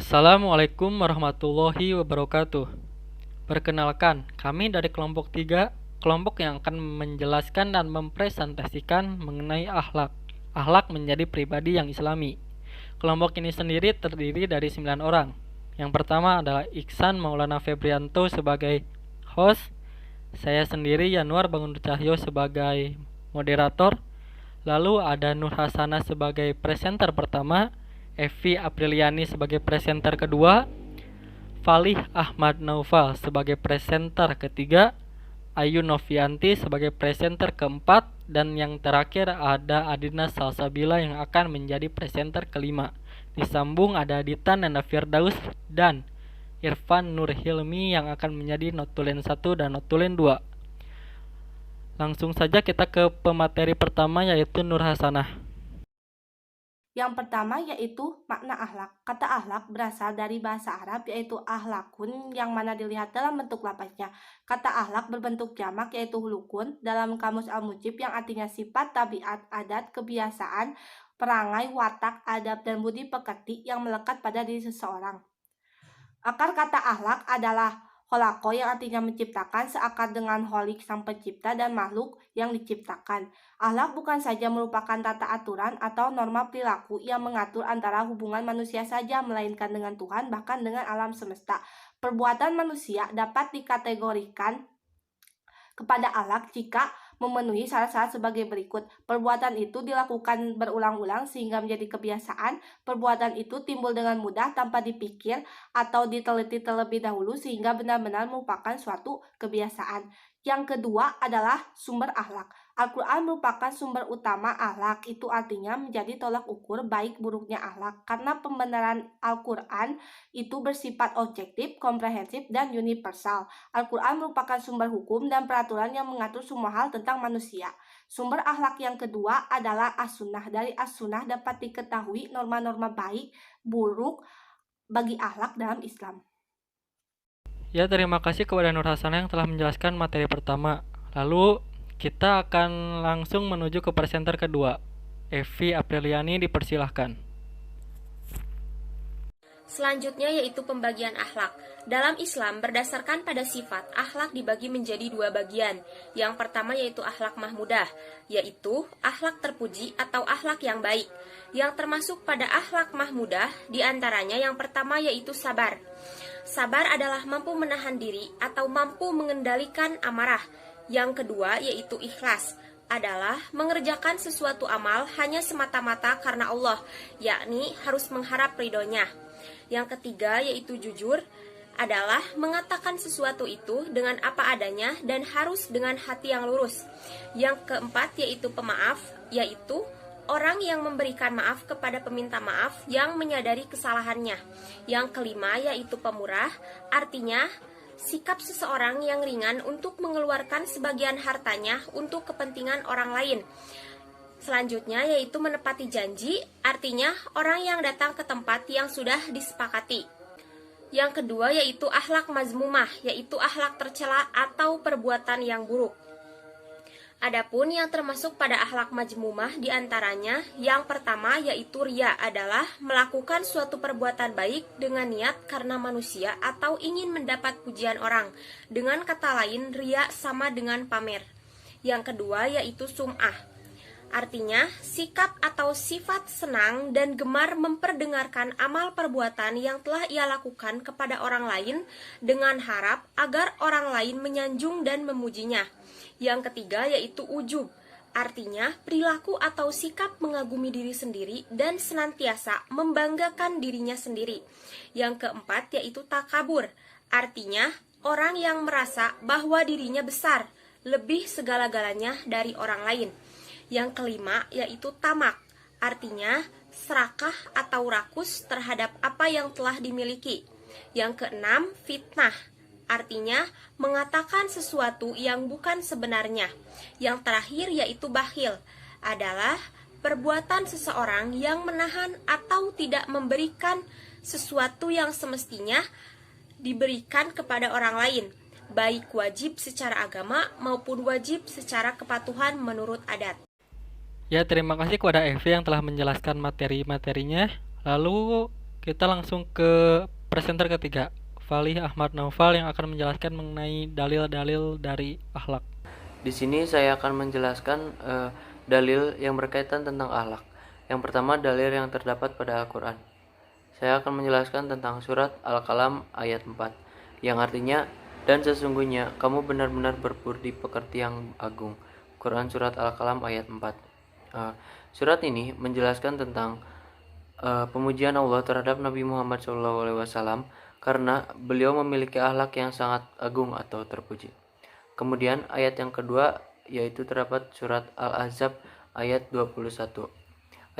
Assalamualaikum warahmatullahi wabarakatuh. Perkenalkan, kami dari kelompok 3, kelompok yang akan menjelaskan dan mempresentasikan mengenai akhlak. Akhlak menjadi pribadi yang islami. Kelompok ini sendiri terdiri dari 9 orang. Yang pertama adalah Iksan Maulana Febrianto sebagai host, saya sendiri Yanuar Bangun Cahyo sebagai moderator, lalu ada Nur Hasanah sebagai presenter pertama, Evi Apriliani sebagai presenter kedua, Falih Ahmad Naufal sebagai presenter ketiga, Ayu Novianti sebagai presenter keempat, dan yang terakhir ada Adina Salsabila yang akan menjadi presenter kelima. Disambung ada Dita Nanda Firdaus dan Irfan Nur Hilmi yang akan menjadi notulen 1 dan notulen 2. Langsung saja kita ke pemateri pertama yaitu Nur Hasanah. Yang pertama yaitu makna akhlak. Kata akhlak berasal dari bahasa Arab yaitu ahlakun yang mana dilihat dalam bentuk lapasnya. Kata akhlak berbentuk jamak yaitu hulukun dalam kamus Al-Mujib yang artinya sifat, tabiat, adat, kebiasaan, perangai, watak, adab, dan budi pekerti yang melekat pada diri seseorang. Akar kata akhlak adalah holako yang artinya menciptakan, seakar dengan holik sang pencipta dan makhluk yang diciptakan. Akhlak bukan saja merupakan tata aturan atau norma perilaku yang mengatur antara hubungan manusia saja, melainkan dengan Tuhan, bahkan dengan alam semesta. Perbuatan manusia dapat dikategorikan kepada akhlak jika memenuhi syarat-syarat sebagai berikut. Perbuatan itu dilakukan berulang-ulang sehingga menjadi kebiasaan. Perbuatan itu timbul dengan mudah tanpa dipikir atau diteliti terlebih dahulu sehingga benar-benar merupakan suatu kebiasaan. Yang kedua adalah sumber akhlak. Al-Quran merupakan sumber utama akhlak. Itu artinya menjadi tolak ukur baik buruknya akhlak. Karena pembenaran Al-Quran itu bersifat objektif, komprehensif, dan universal. Al-Quran merupakan sumber hukum dan peraturan yang mengatur semua hal tentang manusia. Sumber akhlak yang kedua adalah as-sunnah. Dari as-sunnah dapat diketahui norma-norma baik, buruk bagi akhlak dalam Islam. Ya, terima kasih kepada Nur Hasanah yang telah menjelaskan materi pertama. Lalu kita akan langsung menuju ke presenter kedua. Evi Apriliani, dipersilahkan. Selanjutnya yaitu pembagian akhlak. Dalam Islam, berdasarkan pada sifat, akhlak dibagi menjadi dua bagian. Yang pertama yaitu akhlak mahmudah, yaitu akhlak terpuji atau akhlak yang baik. Yang termasuk pada akhlak mahmudah, diantaranya yang pertama yaitu sabar. Sabar adalah mampu menahan diri atau mampu mengendalikan amarah. Yang kedua yaitu ikhlas, adalah mengerjakan sesuatu amal hanya semata-mata karena Allah, yakni harus mengharap ridhonya. Yang ketiga yaitu jujur, adalah mengatakan sesuatu itu dengan apa adanya dan harus dengan hati yang lurus. Yang keempat yaitu pemaaf, yaitu orang yang memberikan maaf kepada peminta maaf yang menyadari kesalahannya. Yang kelima yaitu pemurah, artinya sikap seseorang yang ringan untuk mengeluarkan sebagian hartanya untuk kepentingan orang lain. Selanjutnya yaitu menepati janji, artinya orang yang datang ke tempat yang sudah disepakati. Yang kedua yaitu akhlak mazmumah, yaitu akhlak tercela atau perbuatan yang buruk. Adapun yang termasuk pada akhlak majmumah diantaranya yang pertama yaitu riya, adalah melakukan suatu perbuatan baik dengan niat karena manusia atau ingin mendapat pujian orang. Dengan kata lain, riya sama dengan pamer. Yang kedua yaitu sum'ah, artinya sikap atau sifat senang dan gemar memperdengarkan amal perbuatan yang telah ia lakukan kepada orang lain dengan harap agar orang lain menyanjung dan memujinya. Yang ketiga yaitu ujub, artinya perilaku atau sikap mengagumi diri sendiri dan senantiasa membanggakan dirinya sendiri. Yang keempat yaitu takabur, artinya orang yang merasa bahwa dirinya besar, lebih segala-galanya dari orang lain. Yang kelima yaitu tamak, artinya serakah atau rakus terhadap apa yang telah dimiliki. Yang keenam fitnah, artinya mengatakan sesuatu yang bukan sebenarnya. Yang terakhir yaitu bakhil, adalah perbuatan seseorang yang menahan atau tidak memberikan sesuatu yang semestinya diberikan kepada orang lain, baik wajib secara agama maupun wajib secara kepatuhan menurut adat. Ya, terima kasih kepada Evi yang telah menjelaskan materi-materinya. Lalu Kita langsung ke presenter ketiga, Falih Ahmad Naufal yang akan menjelaskan mengenai dalil-dalil dari akhlak. Di sini saya akan menjelaskan dalil yang berkaitan tentang akhlak. Yang pertama, dalil yang terdapat pada Al-Quran. Saya akan menjelaskan tentang surat Al-Qalam ayat 4, yang artinya, dan sesungguhnya kamu benar-benar berbudi pekerti yang agung. Quran surat Al-Qalam ayat 4. Surat ini menjelaskan tentang pemujian Allah terhadap Nabi Muhammad SAW karena beliau memiliki akhlak yang sangat agung atau terpuji. Kemudian ayat yang kedua yaitu terdapat surat Al-Ahzab ayat 21.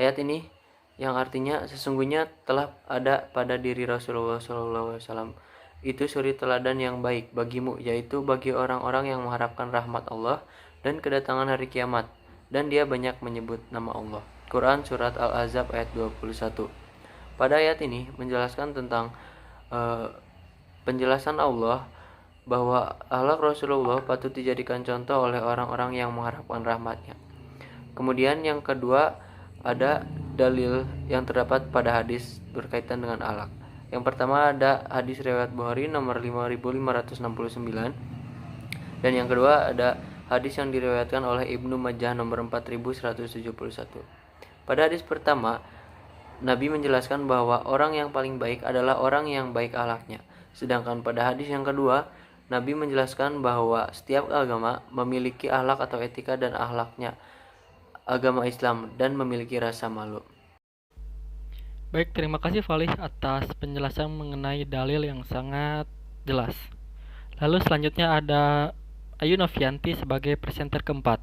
Ayat ini yang artinya sesungguhnya telah ada pada diri Rasulullah SAW itu suri teladan yang baik bagimu, yaitu bagi orang-orang yang mengharapkan rahmat Allah dan kedatangan hari kiamat, dan dia banyak menyebut nama Allah. Quran surat Al-Ahzab ayat 21. Pada ayat ini menjelaskan tentang penjelasan Allah bahwa akhlak Rasulullah patut dijadikan contoh oleh orang-orang yang mengharapkan rahmatnya. Kemudian yang kedua ada dalil yang terdapat pada hadis berkaitan dengan akhlak. Yang pertama ada hadis riwayat Bukhari nomor 5569, dan yang kedua ada hadis yang diriwayatkan oleh Ibnu Majah nomor 4171. Pada hadis pertama, Nabi menjelaskan bahwa orang yang paling baik adalah orang yang baik akhlaknya. Sedangkan pada hadis yang kedua, Nabi menjelaskan bahwa setiap agama memiliki akhlak atau etika dan akhlaknya agama Islam dan memiliki rasa malu. Baik, terima kasih Falih atas penjelasan mengenai dalil yang sangat jelas. Lalu selanjutnya ada Ayu Novianti sebagai presenter keempat.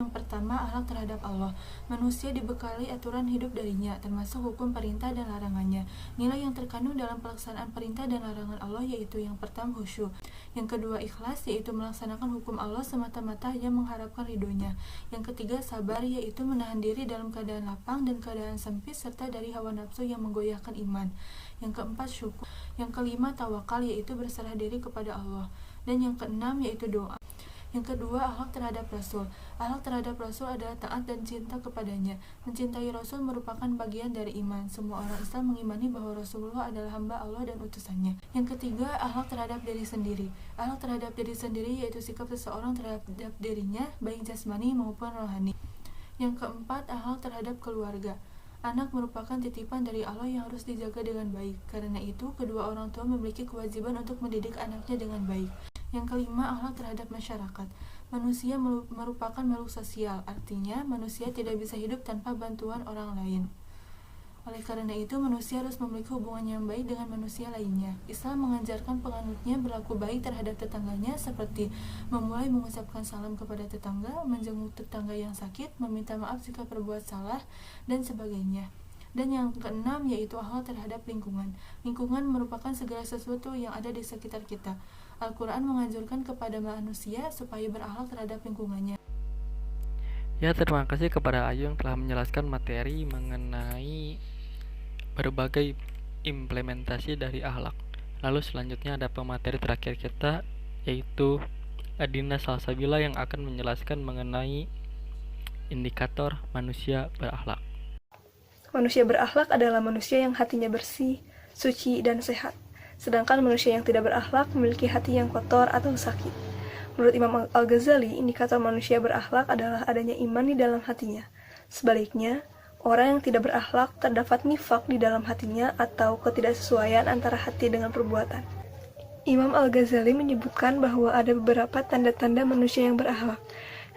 Yang pertama, akhlak terhadap Allah. Manusia dibekali aturan hidup darinya, termasuk hukum perintah dan larangannya. Nilai yang terkandung dalam pelaksanaan perintah dan larangan Allah yaitu yang pertama khusyuk, yang kedua ikhlas, yaitu melaksanakan hukum Allah semata-mata hanya mengharapkan ridhonya. Yang ketiga sabar, yaitu menahan diri dalam keadaan lapang dan keadaan sempit serta dari hawa nafsu yang menggoyahkan iman. Yang keempat syukur. Yang kelima tawakal, yaitu berserah diri kepada Allah. Dan yang keenam yaitu doa. Yang kedua, akhlak terhadap Rasul. Akhlak terhadap Rasul adalah taat dan cinta kepadanya. Mencintai Rasul merupakan bagian dari iman. Semua orang Islam mengimani bahwa Rasulullah adalah hamba Allah dan utusannya. Yang ketiga, akhlak terhadap diri sendiri. Akhlak terhadap diri sendiri yaitu sikap seseorang terhadap dirinya, baik jasmani maupun rohani. Yang keempat, akhlak terhadap keluarga. Anak merupakan titipan dari Allah yang harus dijaga dengan baik. Karena itu, kedua orang tua memiliki kewajiban untuk mendidik anaknya dengan baik. Yang kelima, akhlak terhadap masyarakat. Manusia merupakan makhluk sosial, artinya manusia tidak bisa hidup tanpa bantuan orang lain. Oleh karena itu, manusia harus memiliki hubungan yang baik dengan manusia lainnya. Islam mengajarkan penganutnya berlaku baik terhadap tetangganya seperti memulai mengucapkan salam kepada tetangga, menjenguk tetangga yang sakit, meminta maaf jika berbuat salah, dan sebagainya. Dan yang keenam yaitu akhlak terhadap lingkungan. Lingkungan merupakan segala sesuatu yang ada di sekitar kita. Al-Quran menganjurkan kepada manusia supaya berakhlak terhadap lingkungannya. Ya, terima kasih kepada Ayu yang telah menjelaskan materi mengenai berbagai implementasi dari akhlak. Lalu selanjutnya ada pemateri terakhir kita yaitu Adina Salsabila yang akan menjelaskan mengenai indikator manusia berakhlak. Manusia berakhlak adalah manusia yang hatinya bersih, suci, dan sehat. Sedangkan manusia yang tidak berakhlak memiliki hati yang kotor atau sakit. Menurut Imam Al-Ghazali, indikator manusia berakhlak adalah adanya iman di dalam hatinya. Sebaliknya, orang yang tidak berakhlak terdapat nifak di dalam hatinya atau ketidaksesuaian antara hati dengan perbuatan. Imam Al-Ghazali menyebutkan bahwa ada beberapa tanda-tanda manusia yang berakhlak.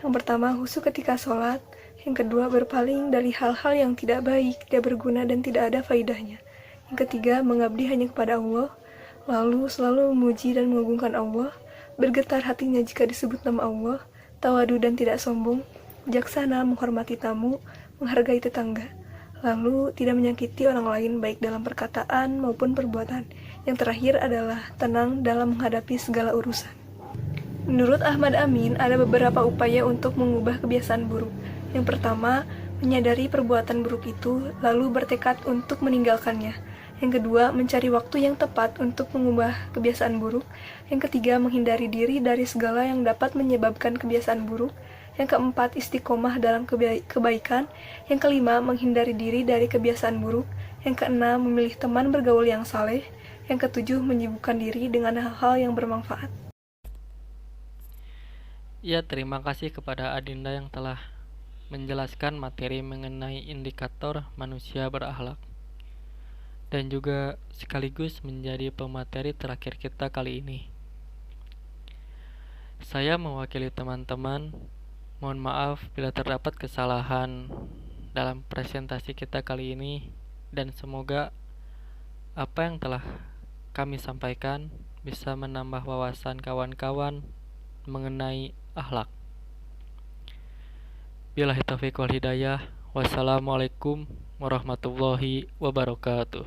Yang pertama, khusyuk ketika sholat. Yang kedua, berpaling dari hal-hal yang tidak baik, tidak berguna, dan tidak ada faidahnya. Yang ketiga, mengabdi hanya kepada Allah. Lalu selalu memuji dan mengagungkan Allah, bergetar hatinya jika disebut nama Allah, tawadu dan tidak sombong, bijaksana, menghormati tamu, menghargai tetangga, lalu tidak menyakiti orang lain baik dalam perkataan maupun perbuatan. Yang terakhir adalah tenang dalam menghadapi segala urusan. Menurut Ahmad Amin, ada beberapa upaya untuk mengubah kebiasaan buruk. Yang pertama, menyadari perbuatan buruk itu, lalu bertekad untuk meninggalkannya. Yang kedua, mencari waktu yang tepat untuk mengubah kebiasaan buruk. Yang ketiga, menghindari diri dari segala yang dapat menyebabkan kebiasaan buruk. Yang keempat, istiqomah dalam kebaikan. Yang kelima, menghindari diri dari kebiasaan buruk. Yang keenam, memilih teman bergaul yang saleh. Yang ketujuh, menyibukkan diri dengan hal-hal yang bermanfaat. Ya, terima kasih kepada Adinda yang telah menjelaskan materi mengenai indikator manusia berakhlak. Dan juga sekaligus menjadi pemateri terakhir kita kali ini. Saya mewakili teman-teman, mohon maaf bila terdapat kesalahan dalam presentasi kita kali ini, dan semoga apa yang telah kami sampaikan bisa menambah wawasan kawan-kawan mengenai akhlak. Billahi taufiq wal hidayah. Wassalamualaikum warahmatullahi wabarakatuh.